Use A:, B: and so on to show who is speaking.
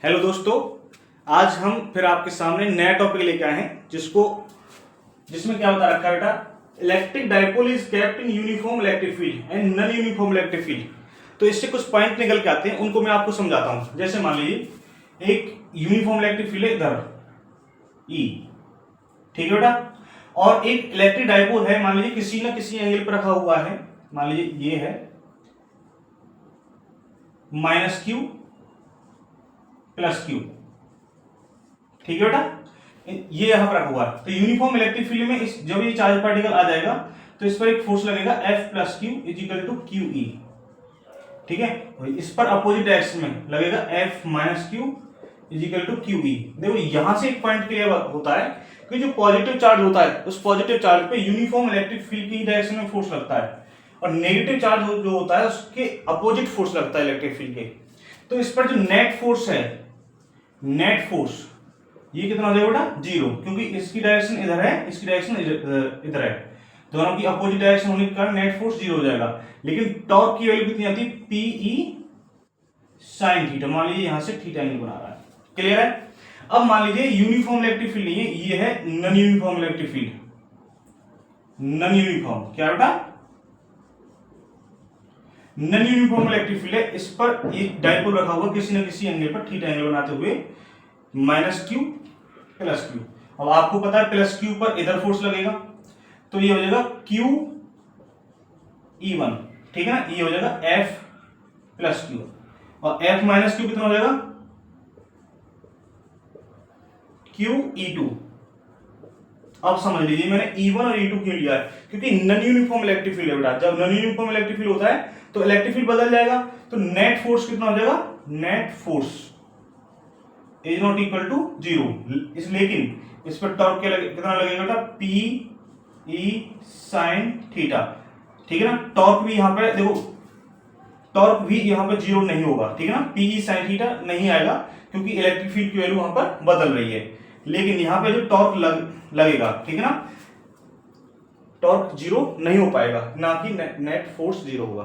A: Hello दोस्तों, आज हम फिर आपके सामने नया टॉपिक लेके आए हैं जिसमें क्या बता रखा है बेटा, electric dipole is kept in uniform electric field and non uniform electric field. तो इससे कुछ पॉइंट निकल के आते हैं, उनको मैं आपको समझाता हूं। जैसे मान लीजिए एक यूनिफॉर्म इलेक्ट्रिक फील्ड है इधर ई, ठीक है बेटा, और एक इलेक्ट्रिक डाइपोल है, मान लीजिए किसी ना किसी एंगल पर रखा हुआ है। मान लीजिए ये है -q +q, ठीक है बेटा, ये यहां पर रखा हुआ है। तो यूनिफॉर्म इलेक्ट्रिक फील्ड में जब ये चार्ज पार्टिकल आ जाएगा तो इस पर एक फोर्स लगेगा F + Q = QE, ठीक है। इस पर अपोजिट डायरेक्शन में लगेगा F - Q = QE। देखो यहां से एक पॉइंट क्लियर होता है कि जो पॉजिटिव चार्ज होता है उस पॉजिटिव चार्ज पे यूनिफॉर्म इलेक्ट्रिक फील्ड की डायरेक्शन में फोर्स लगता है, और नेगेटिव चार्ज जो होता है उसके अपोजिट फोर्स लगता है इलेक्ट्रिक फील्ड के। तो इस पर जो नेट फोर्स है, नेट फोर्स ये कितना हो जाएगा बेटा, 0, क्योंकि इसकी डायरेक्शन इधर है, इसकी डायरेक्शन इधर है, दोनों की अपोजिट डायरेक्शन होने के कारण नेट फोर्स 0 हो जाएगा। लेकिन टॉर्क की वैल्यू कितनी आती है, PE sin थीटा। मान लीजिए यहां से थीटा एंगल बना रहा है, क्लियर है। अब मान लीजिए यूनिफॉर्म इलेक्ट्रिक फील्ड नहीं है, ये है non uniform electric field. Non uniform क्या बेटा, नॉन यूनिफॉर्म इलेक्ट्रिक फील्ड है। इस पर एक डाइपोल रखा हुआ किसी न किसी एंगल पर थीटा एंगल बनाते हुए -q + q। अब आपको पता है +q पर इधर फोर्स लगेगा, तो ये हो जाएगा QE1, ठीक है ना। ये हो जाएगा F + Q, और F - Q कितना हो जाएगा, QE2। अब समझ लीजिए मैंने E1 और E2 क्यों लिया है, क्योंकि नॉन यूनिफॉर्म इलेक्ट्रिक फील्ड है बेटा। जब नॉन यूनिफॉर्म इलेक्ट्रिक फील्ड होता है तो इलेक्ट्रिक फील्ड बदल जाएगा, तो नेट फोर्स कितना हो जाएगा, net force is not equal to 0। लेकिन इस पर टॉर्क कितना लगेगा बेटा, PE sin थीटा, ठीक है ना। टॉर्क भी यहां पे देखो, टॉर्क भी यहां पे 0 नहीं होगा, ठीक है ना। PE sin थीटा नहीं आएगा क्योंकि इलेक्ट्रिक फील्ड की वैल्यू वहां पर बदल रही है। लेकिन यहां पे जो टॉर्क लगेगा, ठीक है ना, टॉर्क 0 नहीं हो पाएगा, ना कि नेट फोर्स 0 होगा।